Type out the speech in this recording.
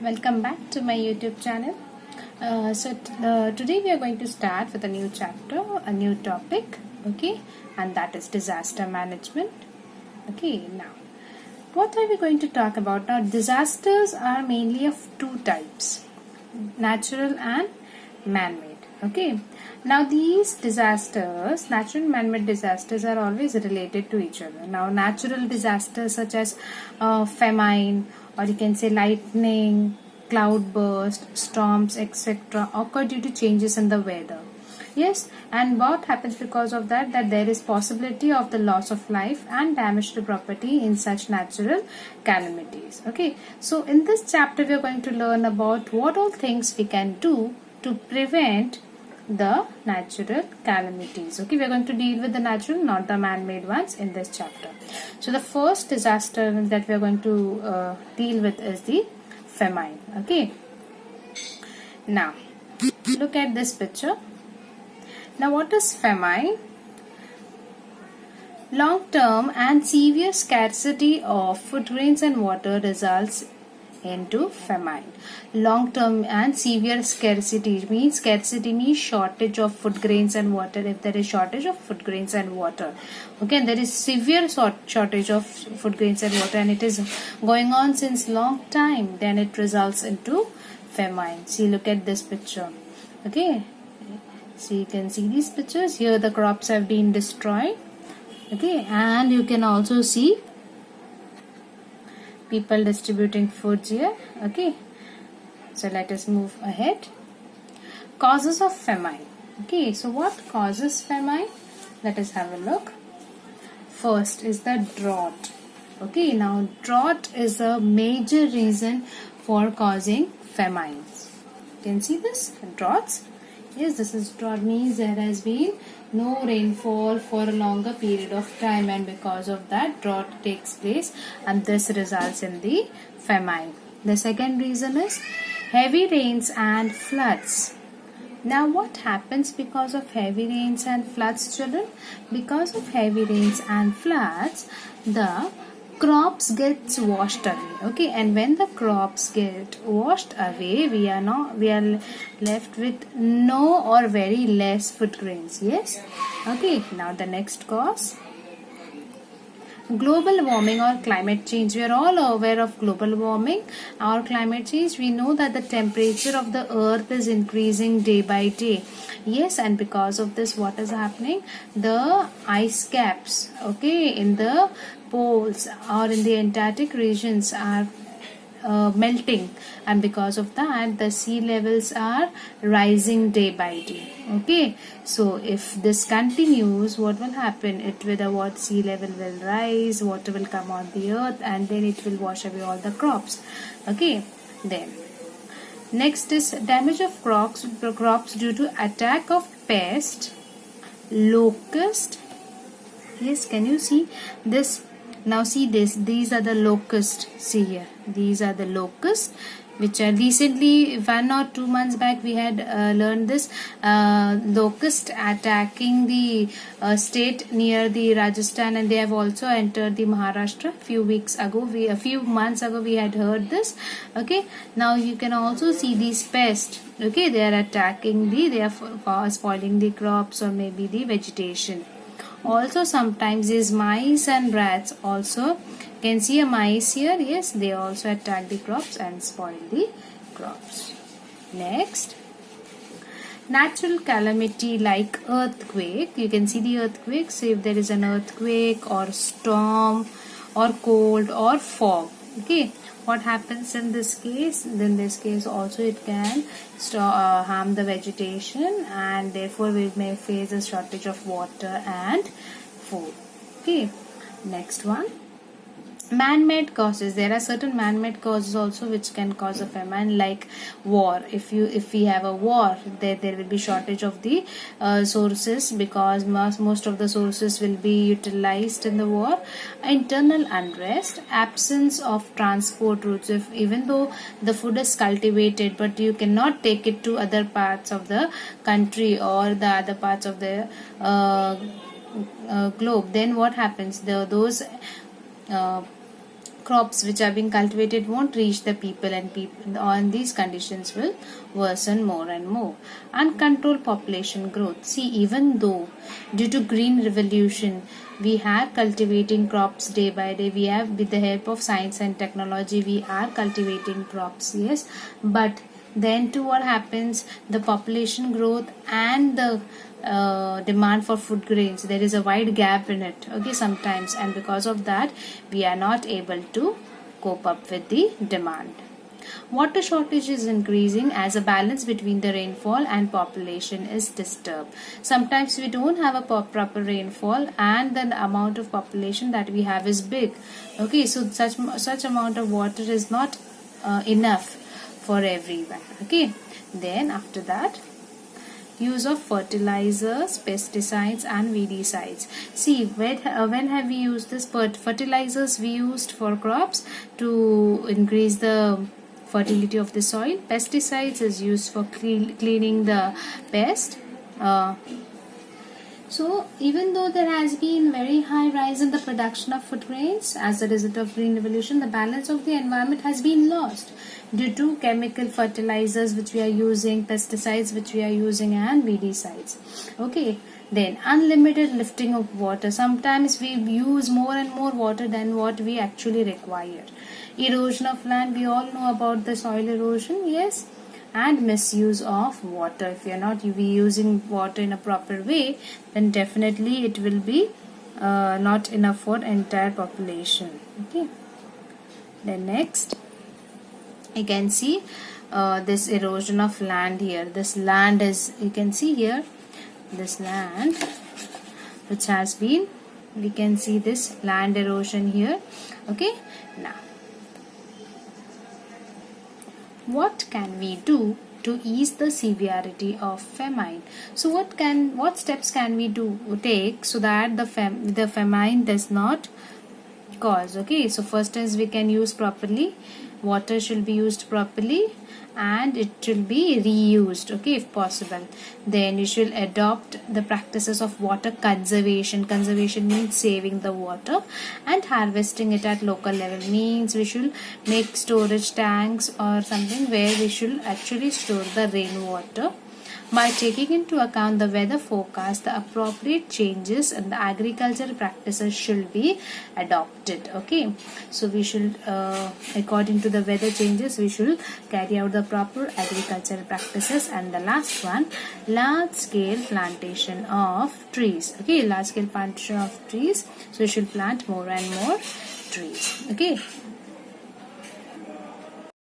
Welcome back to my YouTube channel. Today we are going to start with a new chapter, a new topic, okay, and that is disaster management. Okay, now what are we going to talk about? Now, disasters are mainly of two types, natural and man-made. Okay, now these disasters, natural and man-made disasters, are always related to each other. Now, natural disasters such as famine, or you can say lightning, cloudburst, storms, etc., occur due to changes in the weather. Yes, and what happens because of that? That there is possibility of the loss of life and damage to property in such natural calamities. Okay, so in this chapter we are going to learn about what all things we can do to prevent the natural calamities. Okay, we are going to deal with the natural, not the man-made ones in this chapter. So the first disaster that we are going to deal with is the famine. Okay, now look at this picture. Now what is famine? Long-term and severe scarcity of food grains and water results into famine. Long-term and severe scarcity means shortage of food grains and water. If there is shortage of food grains and water, okay, and there is severe shortage of food grains and water, and it is going on since long time, then it results into famine. See, look at this picture. Okay, so you can see these pictures here. The crops have been destroyed. Okay, and you can also see people distributing foods here. Okay, so let us move ahead. Causes of famine. Okay, so what causes famine? Let us have a look. First is the drought. Okay, now drought is a major reason for causing famines. You can see this droughts. Yes, this is drought, means there has been no rainfall for a longer period of time, and because of that drought takes place, and this results in the famine. The second reason is heavy rains and floods. Now what happens because of heavy rains and floods, children? Because of heavy rains and floods, the crops gets washed away. Okay, and when the crops get washed away, we are left with no or very less food grains. Yes. Okay, now the next cause, global warming or climate change. We are all aware of global warming or climate change. We know that the temperature of the earth is increasing day by day. Yes, and because of this, what is happening? The ice caps, okay, in the poles or in the Antarctic regions are melting, and because of that the sea levels are rising day by day. Okay, so if this continues, what will happen? It will, the sea level will rise, water will come on the earth, and then it will wash away all the crops. Okay, then next is damage of crops due to attack of pest, locust. Yes, can you see this? Now see this, these are the locusts. See here, these are the locusts, which are recently 1 or 2 months back we had learned this locust attacking the state near the Rajasthan, and they have also entered the Maharashtra. A few months ago we had heard this. Okay, now you can also see these pests. Okay, they are attacking they are spoiling the crops or maybe the vegetation. Also sometimes these mice and rats also, can see a mice here. Yes, they also attack the crops and spoil the crops. Next, natural calamity like earthquake. You can see the earthquake. So if there is an earthquake or storm or cold or fog, okay, what happens in this case? In this case also it can harm the vegetation, and therefore we may face a shortage of water and food. Okay, next one, man-made causes. There are certain man-made causes also which can cause a famine, like war. If we have a war, there will be shortage of the sources, because most of the sources will be utilized in the war. Internal unrest, absence of transport routes. If even though the food is cultivated, but you cannot take it to other parts of the country or the other parts of the globe, then what happens? Those crops which are being cultivated won't reach the people, and people on these conditions will worsen more and more. Uncontrolled population growth. See, even though due to green revolution we are cultivating crops day by day, we have, with the help of science and technology, we are cultivating crops, yes, but then too what happens, the population growth and the demand for food grains, there is a wide gap in it, okay, sometimes, and because of that we are not able to cope up with the demand. Water shortage is increasing as a balance between the rainfall and population is disturbed. Sometimes we don't have a proper rainfall and the amount of population that we have is big, okay, so such amount of water is not enough for everyone, okay. Then after that, use of fertilizers, pesticides and weedicides. See, when have we used this? Fertilizers we used for crops to increase the fertility of the soil. Pesticides is used for cleaning the pest. So even though there has been very high rise in the production of food grains as a result of green revolution, the balance of the environment has been lost due to chemical fertilizers which we are using, pesticides which we are using and weedicides. Okay, then unlimited lifting of water. Sometimes we use more and more water than what we actually require. Erosion of land, we all know about the soil erosion, yes, and misuse of water. If you are not using water in a proper way, then definitely it will be not enough for entire population, okay. Then next, you can see this erosion of land here. This land is, you can see here, this land which has been, we can see this land erosion here, okay. Now what can we do to ease the severity of famine? So what steps can we take so that the famine does not cause, okay. So first is we can use properly, water should be used properly and it should be reused, okay, if possible. Then you should adopt the practices of water conservation. Conservation means saving the water, and harvesting it at local level means we should make storage tanks or something where we should actually store the rainwater. By taking into account the weather forecast, the appropriate changes in the agricultural practices should be adopted, okay. So we should according to the weather changes, we should carry out the proper agricultural practices. And the last one, large scale plantation of trees, okay, large scale plantation of trees. So we should plant more and more trees, okay.